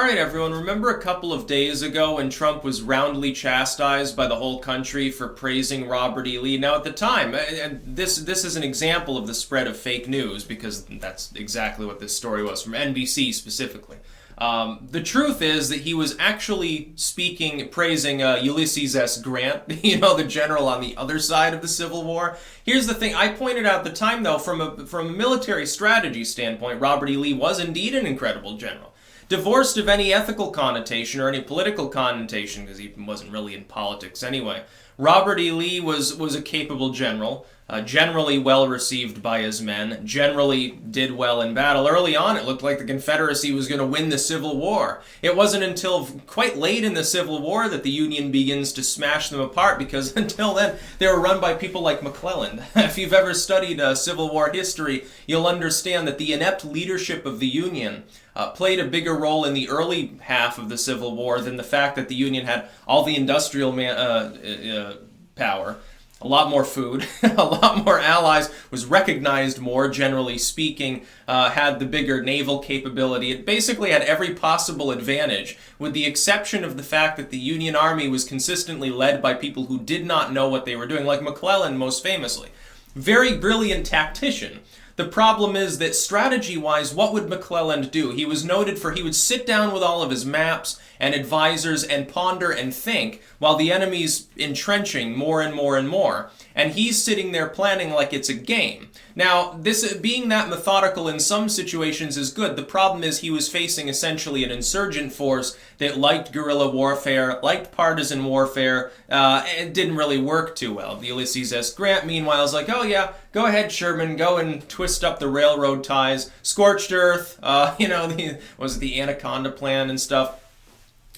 All right, everyone, remember a couple of days ago when Trump was roundly chastised by the whole country for praising Robert E. Lee? Now, at the time, and this is an example of the spread of fake news, because that's exactly what this story was, from NBC specifically. The truth is that he was actually praising Ulysses S. Grant, the general on the other side of the Civil War. Here's the thing, I pointed out at the time, though, from a military strategy standpoint, Robert E. Lee was indeed an incredible general. Divorced of any ethical connotation or any political connotation, because he wasn't really in politics anyway, Robert E. Lee was a capable general, generally well received by his men, generally did well in battle. Early on, it looked like the Confederacy was going to win the Civil War. It wasn't until quite late in the Civil War that the Union begins to smash them apart, because until then, they were run by people like McClellan. If you've ever studied Civil War history, you'll understand that the inept leadership of the Union played a bigger role in the early half of the Civil War than the fact that the Union had all the industrial power, a lot more food, a lot more allies, was recognized more, generally speaking, had the bigger naval capability. It basically had every possible advantage, with the exception of the fact that the Union Army was consistently led by people who did not know what they were doing, like McClellan most famously. Very brilliant tactician. The problem is that strategy-wise, what would McClellan do? He was noted for he would sit down with all of his maps and advisors and ponder and think while the enemy's entrenching more and more and more. And he's sitting there planning like it's a game. Now, this being that methodical in some situations is good. The problem is he was facing essentially an insurgent force that liked guerrilla warfare, liked partisan warfare, and didn't really work too well. The Ulysses S. Grant, meanwhile, is like, oh yeah, go ahead, Sherman, go and twist up the railroad ties, scorched earth, was it the Anaconda Plan and stuff?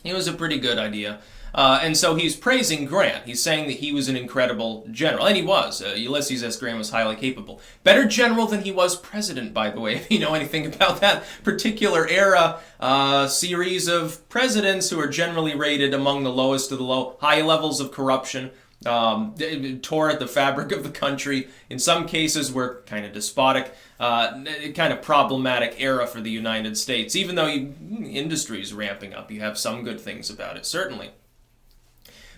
It was a pretty good idea. And so he's praising Grant. He's saying that he was an incredible general. And he was. Ulysses S. Grant was highly capable. Better general than he was president, by the way, if you know anything about that particular era. Series of presidents who are generally rated among the lowest of the low. High levels of corruption. Tore at the fabric of the country. In some cases were kind of despotic. Kind of problematic era for the United States. Even though industry is ramping up, you have some good things about it, certainly.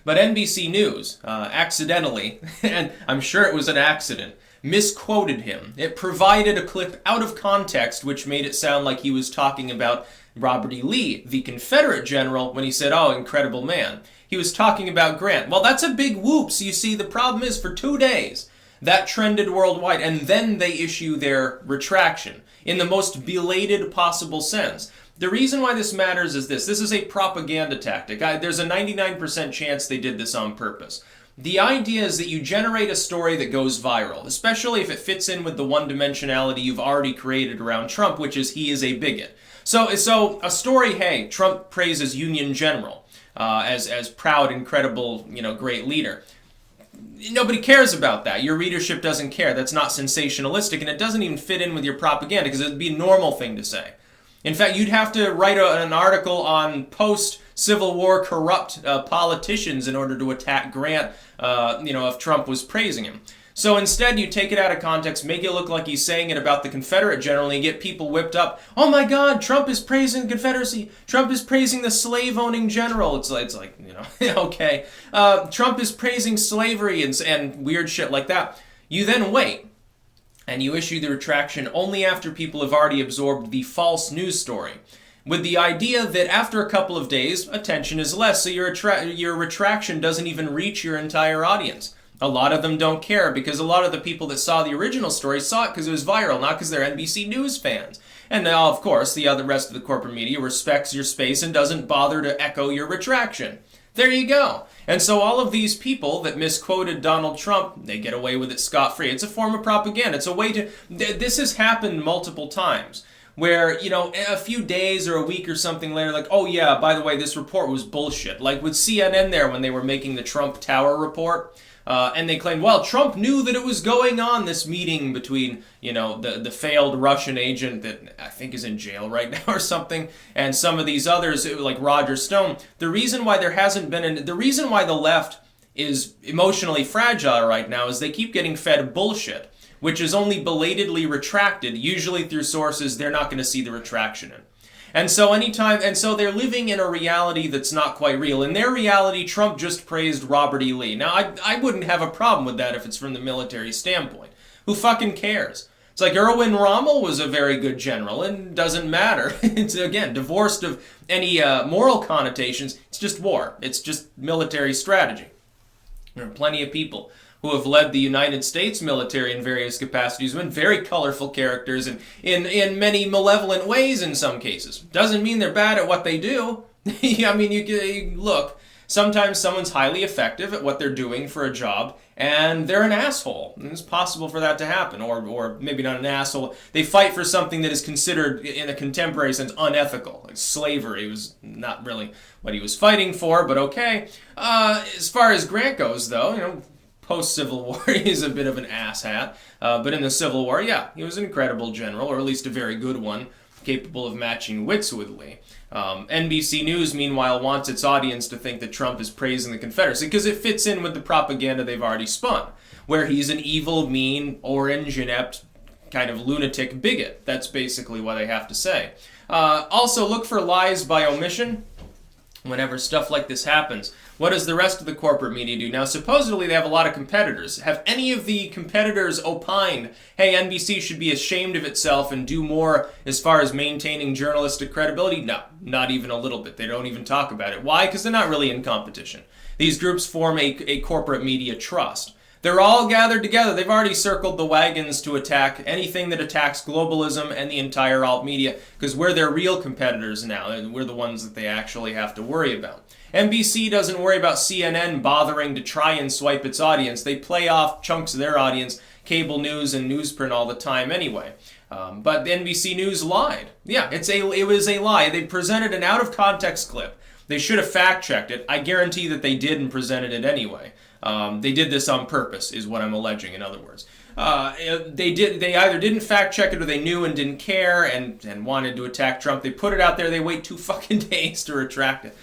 But NBC News, accidentally, and I'm sure it was an accident, misquoted him. It provided a clip out of context which made it sound like he was talking about Robert E. Lee, the Confederate general, when he said, oh, incredible man. He was talking about Grant. Well, that's a big whoops. You see, the problem is for 2 days, that trended worldwide, and then they issue their retraction in the most belated possible sense. The reason why this matters is this. This is a propaganda tactic. There's a 99% chance they did this on purpose. The idea is that you generate a story that goes viral, especially if it fits in with the one-dimensionality you've already created around Trump, which is he is a bigot. So a story, hey, Trump praises Union General as proud, incredible, great leader. Nobody cares about that. Your readership doesn't care. That's not sensationalistic, and it doesn't even fit in with your propaganda because it would be a normal thing to say. In fact, you'd have to write an article on post-Civil War corrupt politicians in order to attack Grant, if Trump was praising him. So instead, you take it out of context, make it look like he's saying it about the Confederate general, and you get people whipped up. Oh my God, Trump is praising the Confederacy. Trump is praising the slave-owning general. It's like okay. Trump is praising slavery and weird shit like that. You then wait. And you issue the retraction only after people have already absorbed the false news story, with the idea that after a couple of days, attention is less, so your retraction doesn't even reach your entire audience. A lot of them don't care, because a lot of the people that saw the original story saw it because it was viral, not because they're NBC News fans. And now, of course, the rest of the corporate media respects your space and doesn't bother to echo your retraction. There you go. And so all of these people that misquoted Donald Trump, they get away with it scot-free. It's a form of propaganda. It's a way to... This has happened multiple times where, a few days or a week or something later, like, oh yeah, by the way, this report was bullshit. Like with CNN there when they were making the Trump Tower report. And they claimed, well, Trump knew that it was going on, this meeting between, the failed Russian agent that I think is in jail right now or something, and some of these others, like Roger Stone. The reason why the reason why the left is emotionally fragile right now is they keep getting fed bullshit, which is only belatedly retracted, usually through sources they're not going to see the retraction in. And so they're living in a reality that's not quite real. In their reality, Trump just praised Robert E. Lee. Now, I wouldn't have a problem with that if it's from the military standpoint. Who fucking cares? It's like Erwin Rommel was a very good general, and doesn't matter. It's, again, divorced of any moral connotations. It's just war. It's just military strategy. There are plenty of people who have led the United States military in various capacities, been very colorful characters and in many malevolent ways in some cases. Doesn't mean they're bad at what they do. I mean, you look, sometimes someone's highly effective at what they're doing for a job, and they're an asshole. And it's possible for that to happen, or maybe not an asshole. They fight for something that is considered, in a contemporary sense, unethical. Like slavery was not really what he was fighting for, but okay. As far as Grant goes, though, post-Civil War, he's a bit of an asshat. But in the Civil War, yeah, he was an incredible general, or at least a very good one, capable of matching wits with Lee. NBC News, meanwhile, wants its audience to think that Trump is praising the Confederacy because it fits in with the propaganda they've already spun, where he's an evil, mean, orange, inept, kind of lunatic bigot. That's basically what they have to say. Also, look for lies by omission whenever stuff like this happens. What does the rest of the corporate media do? Now, supposedly they have a lot of competitors. Have any of the competitors opined, hey, NBC should be ashamed of itself and do more as far as maintaining journalistic credibility? No, not even a little bit. They don't even talk about it. Why? Because they're not really in competition. These groups form a corporate media trust. They're all gathered together. They've already circled the wagons to attack anything that attacks globalism and the entire alt media, because we're their real competitors now, and we're the ones that they actually have to worry about. NBC doesn't worry about CNN bothering to try and swipe its audience. They play off chunks of their audience, cable news and newsprint all the time anyway. But the NBC News lied. Yeah, it was a lie. They presented an out-of-context clip. They should have fact-checked it. I guarantee that they did and presented it anyway. They did this on purpose, is what I'm alleging, in other words. They either didn't fact-check it or they knew and didn't care and wanted to attack Trump. They put it out there. They wait 2 fucking days to retract it.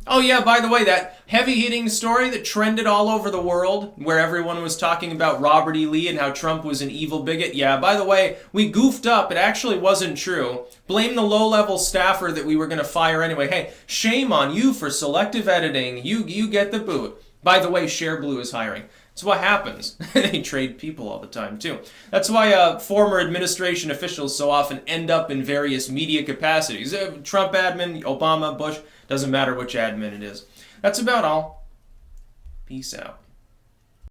Oh yeah, by the way, that heavy-hitting story that trended all over the world, where everyone was talking about Robert E. Lee and how Trump was an evil bigot, yeah, by the way, we goofed up. It actually wasn't true. Blame the low-level staffer that we were going to fire anyway. Hey, shame on you for selective editing. You get the boot. By the way, ShareBlue is hiring. That's what happens. They trade people all the time, too. That's why former administration officials so often end up in various media capacities. Trump admin, Obama, Bush, doesn't matter which admin it is. That's about all. Peace out.